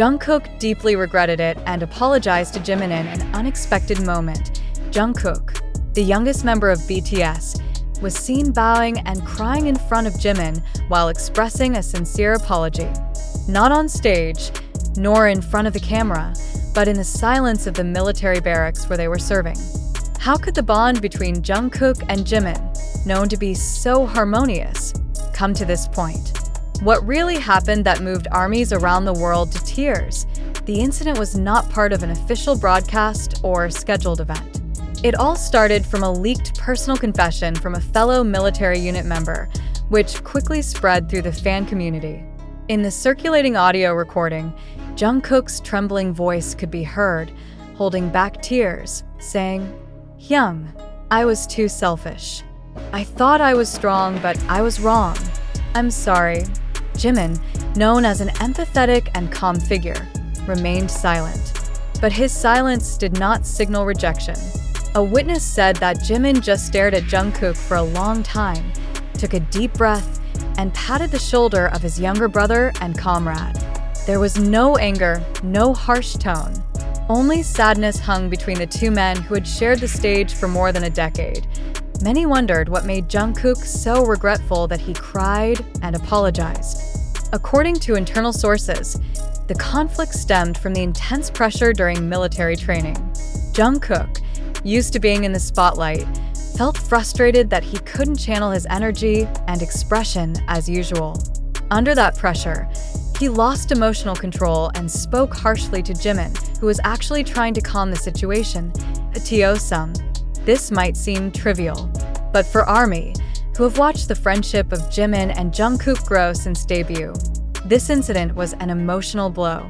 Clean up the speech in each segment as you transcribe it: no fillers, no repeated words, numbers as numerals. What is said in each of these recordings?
Jungkook deeply regretted it and apologized to Jimin in an unexpected moment. Jungkook, the youngest member of BTS, was seen bowing and crying in front of Jimin while expressing a sincere apology. Not on stage, nor in front of the camera, but in the silence of the military barracks where they were serving. How could the bond between Jungkook and Jimin, known to be so harmonious, come to this point? What really happened that moved armies around the world to tears? The incident was not part of an official broadcast or scheduled event. It all started from a leaked personal confession from a fellow military unit member, which quickly spread through the fan community. In the circulating audio recording, Jungkook's trembling voice could be heard, holding back tears, saying, "Hyung, I was too selfish. I thought I was strong, but I was wrong. I'm sorry." Jimin, known as an empathetic and calm figure, remained silent. But his silence did not signal rejection. A witness said that Jimin just stared at Jungkook for a long time, took a deep breath, and patted the shoulder of his younger brother and comrade. There was no anger, no harsh tone. Only sadness hung between the two men who had shared the stage for more than a decade. Many wondered what made Jungkook so regretful that he cried and apologized. According to internal sources, the conflict stemmed from the intense pressure during military training. Jungkook, used to being in the spotlight, felt frustrated that he couldn't channel his energy and expression as usual. Under that pressure, he lost emotional control and spoke harshly to Jimin, who was actually trying to calm the situation. To some, this might seem trivial, but for ARMY, who have watched the friendship of Jimin and Jungkook grow since debut, this incident was an emotional blow.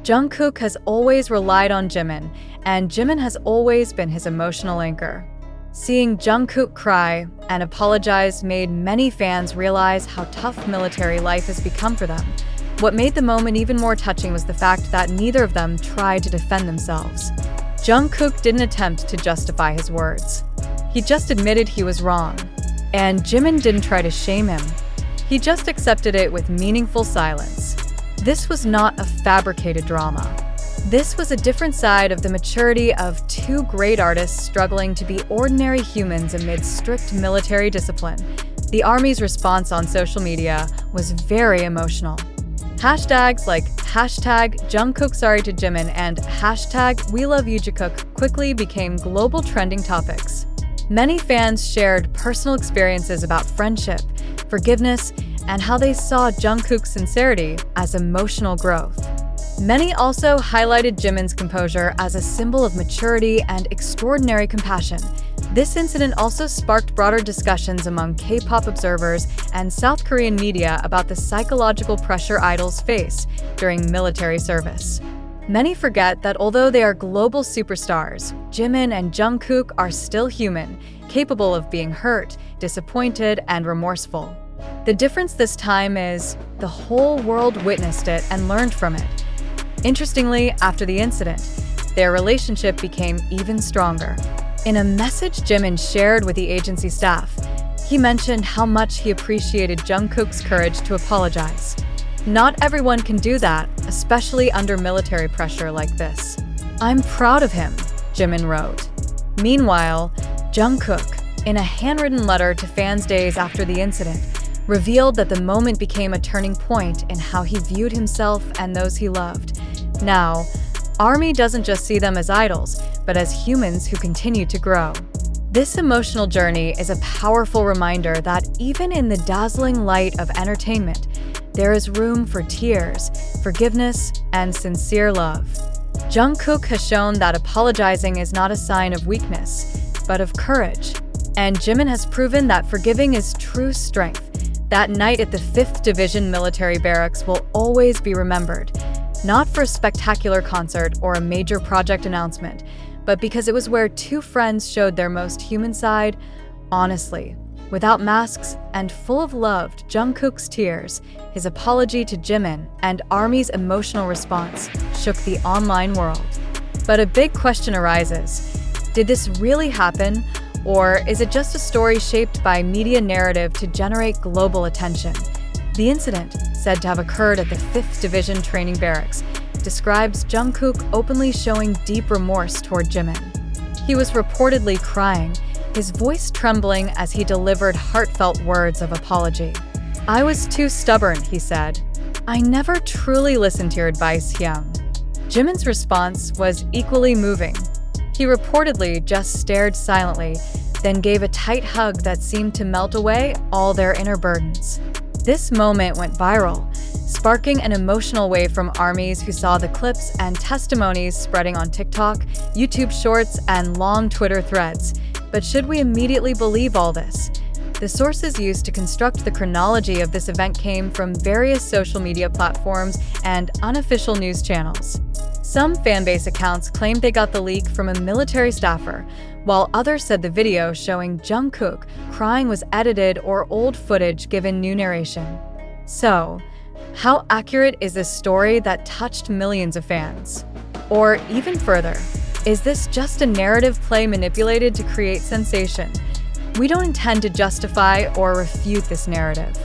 Jungkook has always relied on Jimin, and Jimin has always been his emotional anchor. Seeing Jungkook cry and apologize made many fans realize how tough military life has become for them. What made the moment even more touching was the fact that neither of them tried to defend themselves. Jungkook didn't attempt to justify his words. He just admitted he was wrong. And Jimin didn't try to shame him. He just accepted it with meaningful silence. This was not a fabricated drama. This was a different side of the maturity of two great artists struggling to be ordinary humans amid strict military discipline. The ARMY's response on social media was very emotional. Hashtags like #JungkookSorry to Jimin and #WeLoveYouJungkook quickly became global trending topics. Many fans shared personal experiences about friendship, forgiveness, and how they saw Jungkook's sincerity as emotional growth. Many also highlighted Jimin's composure as a symbol of maturity and extraordinary compassion. This incident also sparked broader discussions among K-pop observers and South Korean media about the psychological pressure idols face during military service. Many forget that although they are global superstars, Jimin and Jungkook are still human, capable of being hurt, disappointed, and remorseful. The difference this time is the whole world witnessed it and learned from it. Interestingly, after the incident, their relationship became even stronger. In a message Jimin shared with the agency staff, he mentioned how much he appreciated Jungkook's courage to apologize. Not everyone can do that, especially under military pressure like this. "I'm proud of him," Jimin wrote. Meanwhile, Jungkook, in a handwritten letter to fans days after the incident, revealed that the moment became a turning point in how he viewed himself and those he loved. Now, ARMY doesn't just see them as idols, but as humans who continue to grow. This emotional journey is a powerful reminder that even in the dazzling light of entertainment, there is room for tears, forgiveness, and sincere love. Jungkook has shown that apologizing is not a sign of weakness, but of courage. And Jimin has proven that forgiving is true strength. That night at the 5th Division Military Barracks will always be remembered, not for a spectacular concert or a major project announcement, but because it was where two friends showed their most human side, honestly, without masks and full of love. Jungkook's tears, his apology to Jimin, and ARMY's emotional response shook the online world. But a big question arises: did this really happen? Or is it just a story shaped by media narrative to generate global attention? The incident, said to have occurred at the 5th Division Training Barracks, describes Jungkook openly showing deep remorse toward Jimin. He was reportedly crying, his voice trembling as he delivered heartfelt words of apology. "I was too stubborn," he said. "I never truly listened to your advice, Hyung." Jimin's response was equally moving. He reportedly just stared silently, then gave a tight hug that seemed to melt away all their inner burdens. This moment went viral, sparking an emotional wave from ARMYs who saw the clips and testimonies spreading on TikTok, YouTube Shorts, and long Twitter threads. But should we immediately believe all this? The sources used to construct the chronology of this event came from various social media platforms and unofficial news channels. Some fanbase accounts claimed they got the leak from a military staffer, while others said the video showing Jungkook crying was edited or old footage given new narration. So, how accurate is this story that touched millions of fans? Or even further, is this just a narrative play manipulated to create sensation? We don't intend to justify or refute this narrative.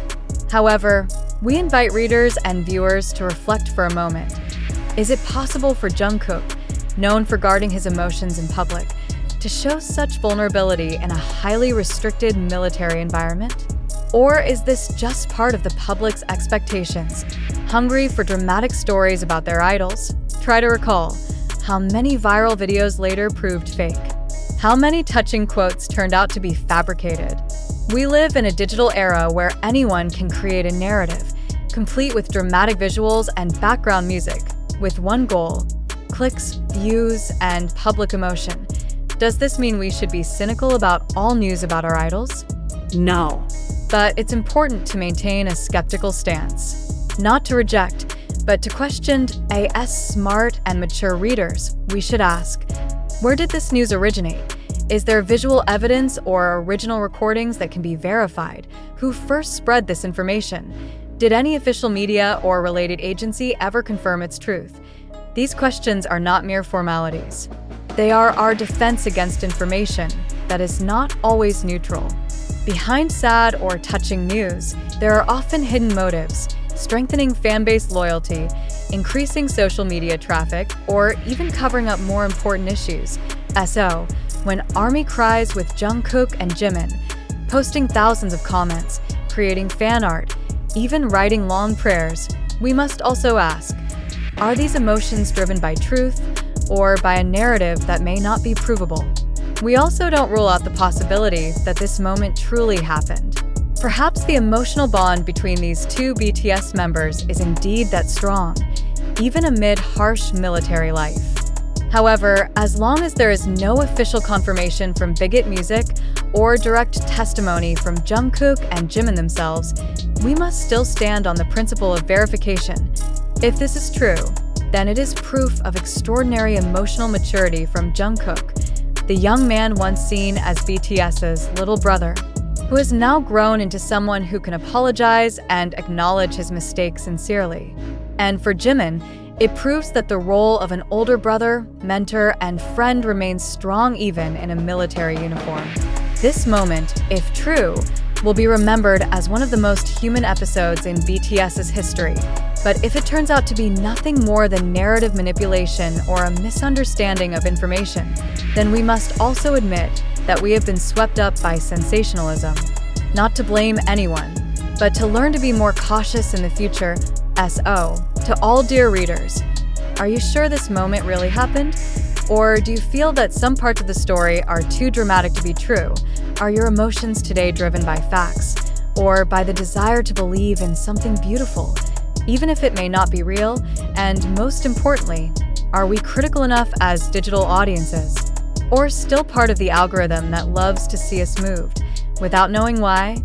However, we invite readers and viewers to reflect for a moment. Is it possible for Jungkook, known for guarding his emotions in public, to show such vulnerability in a highly restricted military environment? Or is this just part of the public's expectations, hungry for dramatic stories about their idols? Try to recall how many viral videos later proved fake. How many touching quotes turned out to be fabricated? We live in a digital era where anyone can create a narrative, complete with dramatic visuals and background music, with one goal: clicks, views, and public emotion. Does this mean we should be cynical about all news about our idols? No. But it's important to maintain a skeptical stance. Not to reject, but to question. As smart and mature readers, we should ask, where did this news originate? Is there visual evidence or original recordings that can be verified? Who first spread this information? Did any official media or related agency ever confirm its truth? These questions are not mere formalities. They are our defense against information that is not always neutral. Behind sad or touching news, there are often hidden motives, strengthening fanbase loyalty, increasing social media traffic, or even covering up more important issues. So, when ARMY cries with Jungkook and Jimin, posting thousands of comments, creating fan art, even writing long prayers, we must also ask, are these emotions driven by truth or by a narrative that may not be provable? We also don't rule out the possibility that this moment truly happened. Perhaps the emotional bond between these two BTS members is indeed that strong, even amid harsh military life. However, as long as there is no official confirmation from Bigot Music or direct testimony from Jungkook and Jimin themselves, we must still stand on the principle of verification. If this is true, then it is proof of extraordinary emotional maturity from Jungkook, the young man once seen as BTS's little brother, who has now grown into someone who can apologize and acknowledge his mistakes sincerely. And for Jimin, it proves that the role of an older brother, mentor, and friend remains strong even in a military uniform. This moment, if true, will be remembered as one of the most human episodes in BTS's history. But if it turns out to be nothing more than narrative manipulation or a misunderstanding of information, then we must also admit that we have been swept up by sensationalism. Not to blame anyone, but to learn to be more cautious in the future. To all dear readers, are you sure this moment really happened? Or do you feel that some parts of the story are too dramatic to be true? Are your emotions today driven by facts, or by the desire to believe in something beautiful, even if it may not be real? And most importantly, are we critical enough as digital audiences, or still part of the algorithm that loves to see us moved, without knowing why?